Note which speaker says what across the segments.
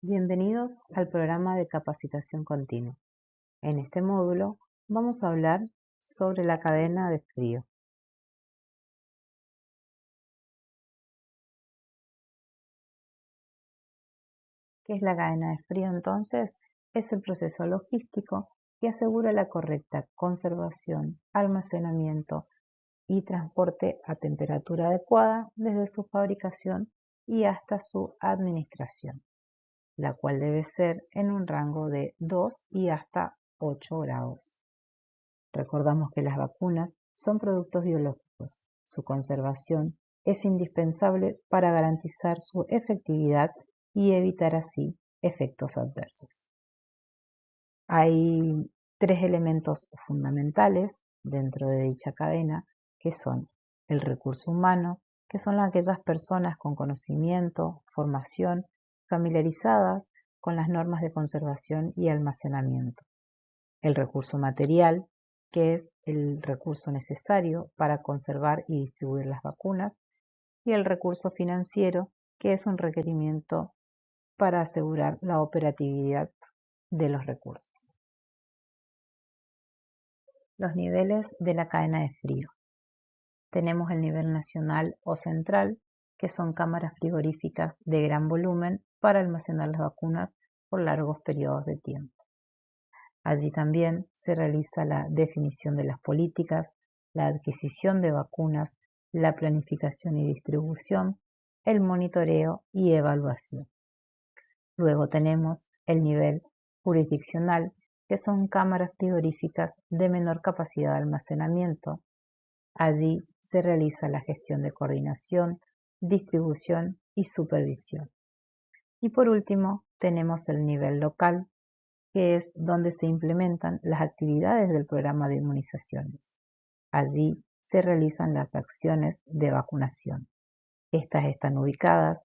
Speaker 1: Bienvenidos al programa de capacitación continua. En este módulo vamos a hablar sobre la cadena de frío. ¿Qué es la cadena de frío entonces? Es el proceso logístico que asegura la correcta conservación, almacenamiento y transporte a temperatura adecuada desde su fabricación y hasta su administración, la cual debe ser en un rango de 2 y hasta 8 grados. Recordamos que las vacunas son productos biológicos. Su conservación es indispensable para garantizar su efectividad y evitar así efectos adversos. Hay tres elementos fundamentales dentro de dicha cadena, que son el recurso humano, que son aquellas personas con conocimiento, formación, familiarizadas con las normas de conservación y almacenamiento. El recurso material, que es el recurso necesario para conservar y distribuir las vacunas, y el recurso financiero, que es un requerimiento para asegurar la operatividad de los recursos. Los niveles de la cadena de frío. Tenemos el nivel nacional o central, que son cámaras frigoríficas de gran volumen para almacenar las vacunas por largos periodos de tiempo. Allí también se realiza la definición de las políticas, la adquisición de vacunas, la planificación y distribución, el monitoreo y evaluación. Luego tenemos el nivel jurisdiccional, que son cámaras frigoríficas de menor capacidad de almacenamiento. Allí se realiza la gestión de coordinación, distribución y supervisión. Y por último, tenemos el nivel local, que es donde se implementan las actividades del programa de inmunizaciones. Allí se realizan las acciones de vacunación. Estas están ubicadas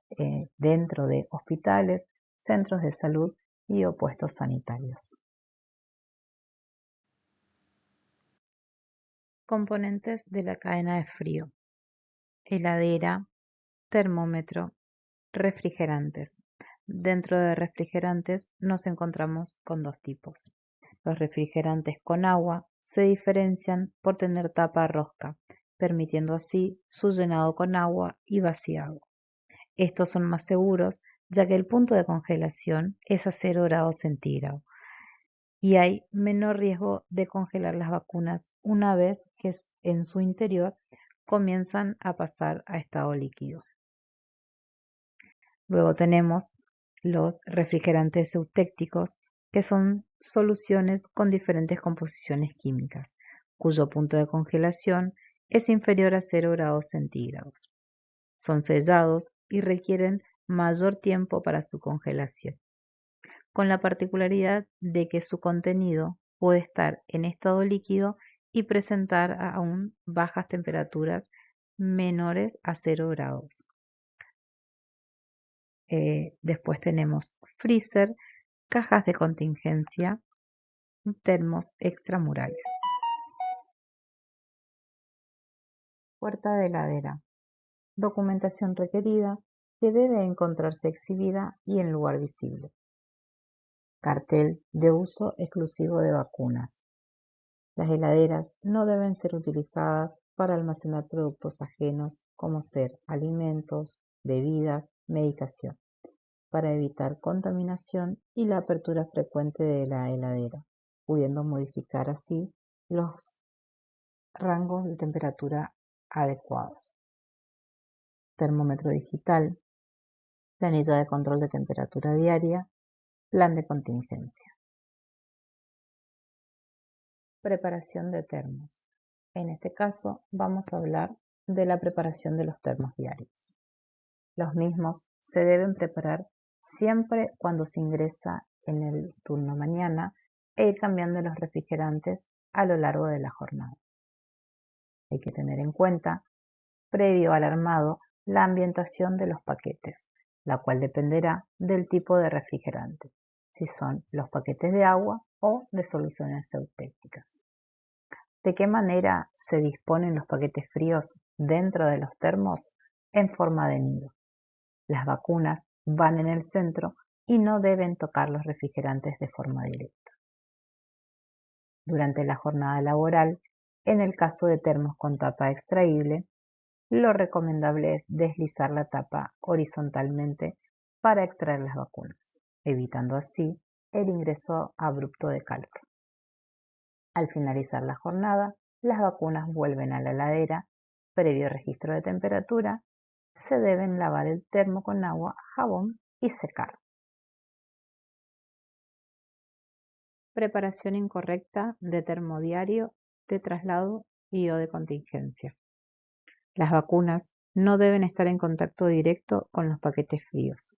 Speaker 1: dentro de hospitales, centros de salud y o puestos sanitarios. Componentes de la cadena de frío: heladera, termómetro, refrigerantes. Dentro de refrigerantes nos encontramos con dos tipos. Los refrigerantes con agua se diferencian por tener tapa rosca, permitiendo así su llenado con agua y vaciado. Estos son más seguros ya que el punto de congelación es a 0 grados centígrados y hay menor riesgo de congelar las vacunas una vez que en su interior comienzan a pasar a estado líquido. Luego tenemos los refrigerantes eutécticos, que son soluciones con diferentes composiciones químicas, cuyo punto de congelación es inferior a 0 grados centígrados. Son sellados y requieren mayor tiempo para su congelación, con la particularidad de que su contenido puede estar en estado líquido y presentar aún bajas temperaturas menores a 0 grados. Después tenemos freezer, cajas de contingencia, termos extramurales. Puerta de heladera. Documentación requerida que debe encontrarse exhibida y en lugar visible. Cartel de uso exclusivo de vacunas. Las heladeras no deben ser utilizadas para almacenar productos ajenos como ser alimentos, bebidas, medicación, para evitar contaminación y la apertura frecuente de la heladera, pudiendo modificar así los rangos de temperatura adecuados. Termómetro digital, planilla de control de temperatura diaria, plan de contingencia. Preparación de termos. En este caso vamos a hablar de la preparación de los termos diarios. Los mismos se deben preparar siempre cuando se ingresa en el turno mañana e ir cambiando los refrigerantes a lo largo de la jornada. Hay que tener en cuenta, previo al armado, la ambientación de los paquetes, la cual dependerá del tipo de refrigerante, si son los paquetes de agua o de soluciones eutécticas. ¿De qué manera se disponen los paquetes fríos dentro de los termos? En forma de nido. Las vacunas van en el centro y no deben tocar los refrigerantes de forma directa. Durante la jornada laboral, en el caso de termos con tapa extraíble, lo recomendable es deslizar la tapa horizontalmente para extraer las vacunas, evitando así el ingreso abrupto de calor. Al finalizar la jornada, las vacunas vuelven a la heladera. Previo registro de temperatura, se deben lavar el termo con agua, jabón y secar. Preparación incorrecta de termodiario, de traslado y o de contingencia. Las vacunas no deben estar en contacto directo con los paquetes fríos.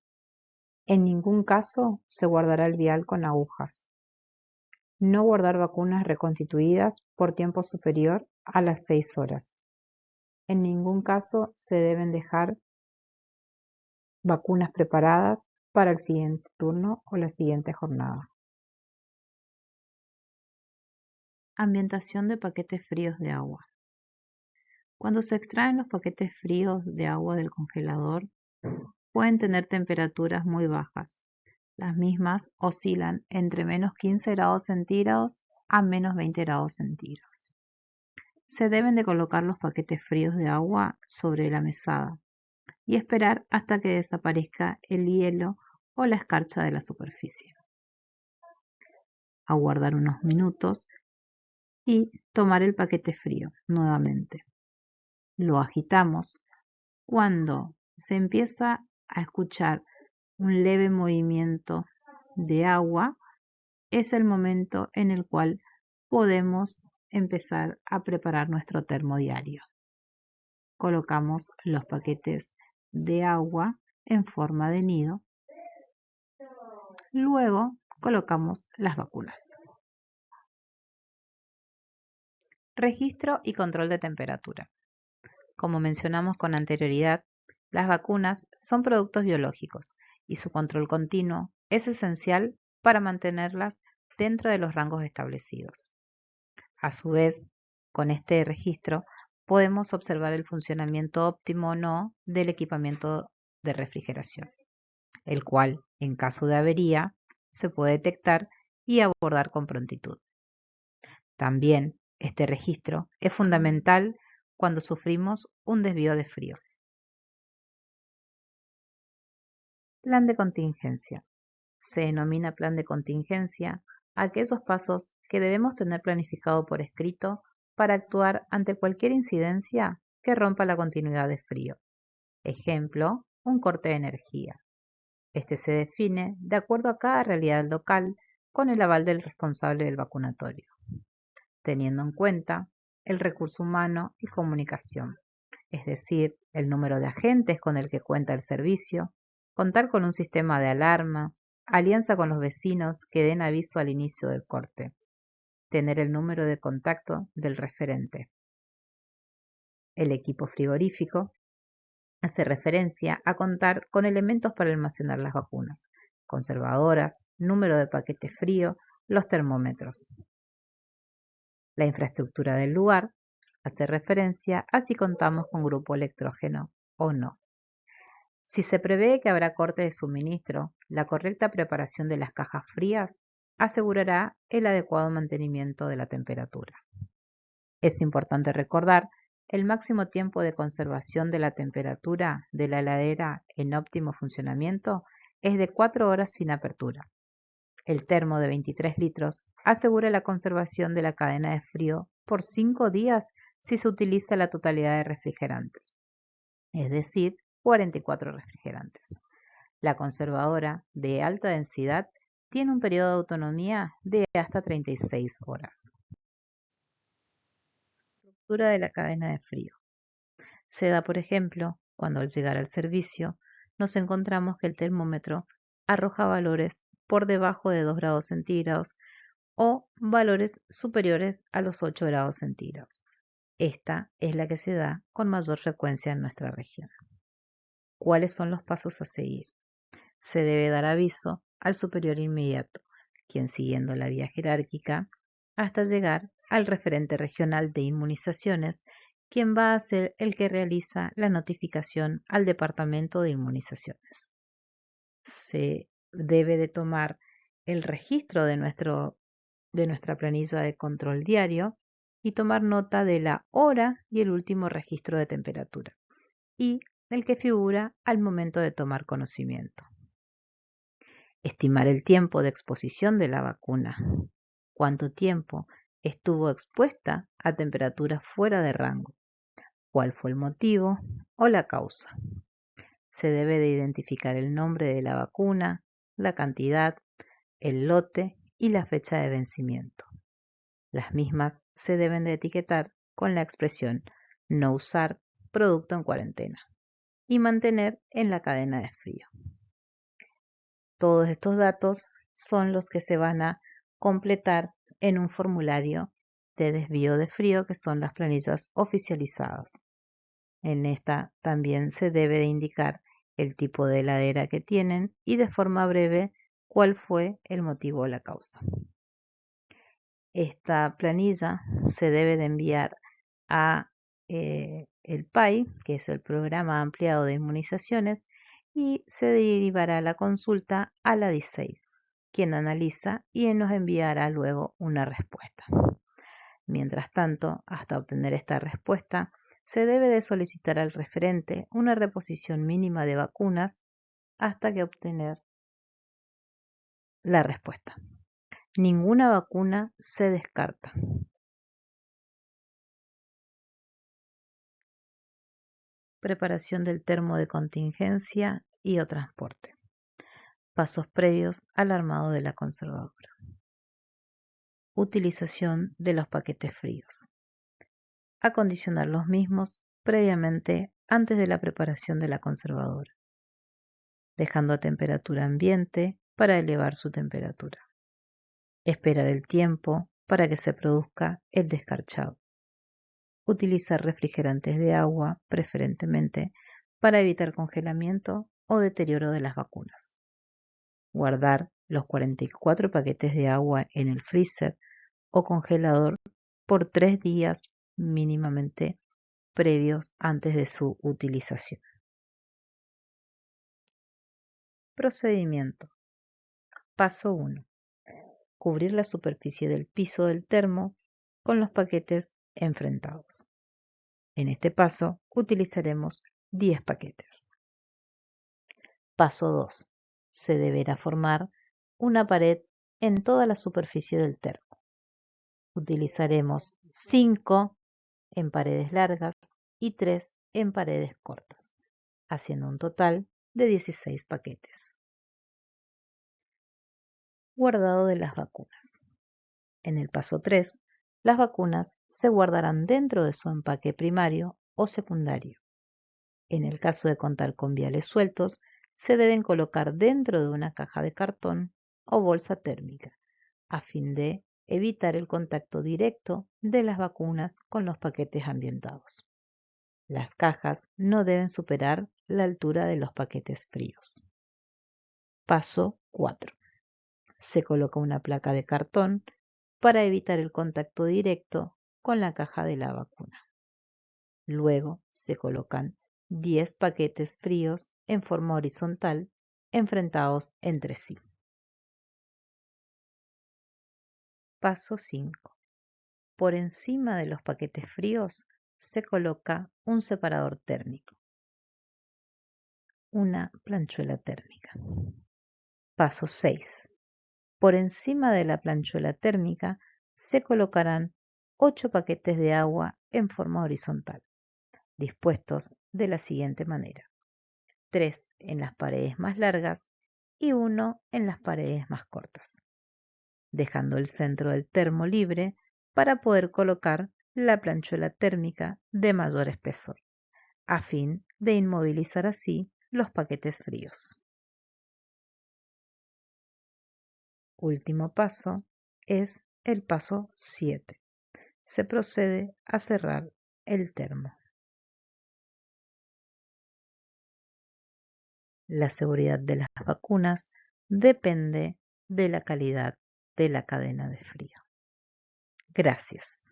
Speaker 1: En ningún caso se guardará el vial con agujas. No guardar vacunas reconstituidas por tiempo superior a las 6 horas. En ningún caso se deben dejar vacunas preparadas para el siguiente turno o la siguiente jornada. Ambientación de paquetes fríos de agua. Cuando se extraen los paquetes fríos de agua del congelador, pueden tener temperaturas muy bajas. Las mismas oscilan entre menos 15 grados centígrados a menos 20 grados centígrados. Se deben de colocar los paquetes fríos de agua sobre la mesada y esperar hasta que desaparezca el hielo o la escarcha de la superficie. Aguardar unos minutos y tomar el paquete frío nuevamente. Lo agitamos. Cuando se empieza a escuchar un leve movimiento de agua, es el momento en el cual podemos empezar a preparar nuestro termo diario. Colocamos los paquetes de agua en forma de nido. Luego colocamos las vacunas. Registro y control de temperatura. Como mencionamos con anterioridad, las vacunas son productos biológicos y su control continuo es esencial para mantenerlas dentro de los rangos establecidos. A su vez, con este registro podemos observar el funcionamiento óptimo o no del equipamiento de refrigeración, el cual, en caso de avería, se puede detectar y abordar con prontitud. También este registro es fundamental cuando sufrimos un desvío de frío. Plan de contingencia. Se denomina plan de contingencia a aquellos pasos que debemos tener planificado por escrito para actuar ante cualquier incidencia que rompa la continuidad de frío. Ejemplo, un corte de energía. Este se define de acuerdo a cada realidad local con el aval del responsable del vacunatorio, teniendo en cuenta el recurso humano y comunicación, es decir, el número de agentes con el que cuenta el servicio, contar con un sistema de alarma, alianza con los vecinos que den aviso al inicio del corte, tener el número de contacto del referente. El equipo frigorífico hace referencia a contar con elementos para almacenar las vacunas, conservadoras, número de paquete frío, los termómetros. La infraestructura del lugar hace referencia a si contamos con grupo electrógeno o no. Si se prevé que habrá corte de suministro, la correcta preparación de las cajas frías asegurará el adecuado mantenimiento de la temperatura. Es importante recordar el máximo tiempo de conservación de la temperatura de la heladera en óptimo funcionamiento es de 4 horas sin apertura. El termo de 23 litros asegura la conservación de la cadena de frío por 5 días si se utiliza la totalidad de refrigerantes, es decir, 44 refrigerantes. La conservadora de alta densidad tiene un periodo de autonomía de hasta 36 horas. Estructura de la cadena de frío. Se da, por ejemplo, cuando al llegar al servicio nos encontramos que el termómetro arroja valores por debajo de 2 grados centígrados o valores superiores a los 8 grados centígrados. Esta es la que se da con mayor frecuencia en nuestra región. ¿Cuáles son los pasos a seguir? Se debe dar aviso al superior inmediato, quien siguiendo la vía jerárquica hasta llegar al referente regional de inmunizaciones, quien va a ser el que realiza la notificación al departamento de inmunizaciones. Se debe de tomar el registro de nuestra planilla de control diario y tomar nota de la hora y el último registro de temperatura y el que figura al momento de tomar conocimiento. Estimar el tiempo de exposición de la vacuna. ¿Cuánto tiempo estuvo expuesta a temperaturas fuera de rango? ¿Cuál fue el motivo o la causa? Se debe de identificar el nombre de la vacuna, la cantidad, el lote y la fecha de vencimiento. Las mismas se deben de etiquetar con la expresión no usar producto en cuarentena y mantener en la cadena de frío. Todos estos datos son los que se van a completar en un formulario de desvío de frío que son las planillas oficializadas. En esta también se debe de indicar el tipo de heladera que tienen y de forma breve cuál fue el motivo o la causa. Esta planilla se debe de enviar a el PAI, que es el Programa Ampliado de Inmunizaciones, y se derivará la consulta a la DISEI, quien analiza y nos enviará luego una respuesta. Mientras tanto, hasta obtener esta respuesta, se debe de solicitar al referente una reposición mínima de vacunas hasta que obtener la respuesta. Ninguna vacuna se descarta. Preparación del termo de contingencia y o transporte. Pasos previos al armado de la conservadora. Utilización de los paquetes fríos. Acondicionar los mismos previamente antes de la preparación de la conservadora, dejando a temperatura ambiente para elevar su temperatura. Esperar el tiempo para que se produzca el descarchado. Utilizar refrigerantes de agua, preferentemente, para evitar congelamiento o deterioro de las vacunas. Guardar los 44 paquetes de agua en el freezer o congelador por 3 días mínimamente previos antes de su utilización. Procedimiento. Paso 1. Cubrir la superficie del piso del termo con los paquetes enfrentados. En este paso utilizaremos 10 paquetes. Paso 2. Se deberá formar una pared en toda la superficie del termo. Utilizaremos 5 en paredes largas y 3 en paredes cortas, haciendo un total de 16 paquetes. Guardado de las vacunas. En el paso 3, las vacunas se guardarán dentro de su empaque primario o secundario. En el caso de contar con viales sueltos, se deben colocar dentro de una caja de cartón o bolsa térmica, a fin de evitar el contacto directo de las vacunas con los paquetes ambientados. Las cajas no deben superar la altura de los paquetes fríos. Paso 4. Se coloca una placa de cartón para evitar el contacto directo con la caja de la vacuna. Luego se colocan 10 paquetes fríos en forma horizontal enfrentados entre sí. Paso 5. Por encima de los paquetes fríos se coloca un separador térmico, una planchuela térmica. Paso 6. Por encima de la planchuela térmica se colocarán 8 paquetes de agua en forma horizontal, dispuestos de la siguiente manera: 3 en las paredes más largas y 1 en las paredes más cortas, dejando el centro del termo libre para poder colocar la planchuela térmica de mayor espesor, a fin de inmovilizar así los paquetes fríos. Último paso es el paso 7. Se procede a cerrar el termo. La seguridad de las vacunas depende de la calidad de la cadena de frío. Gracias.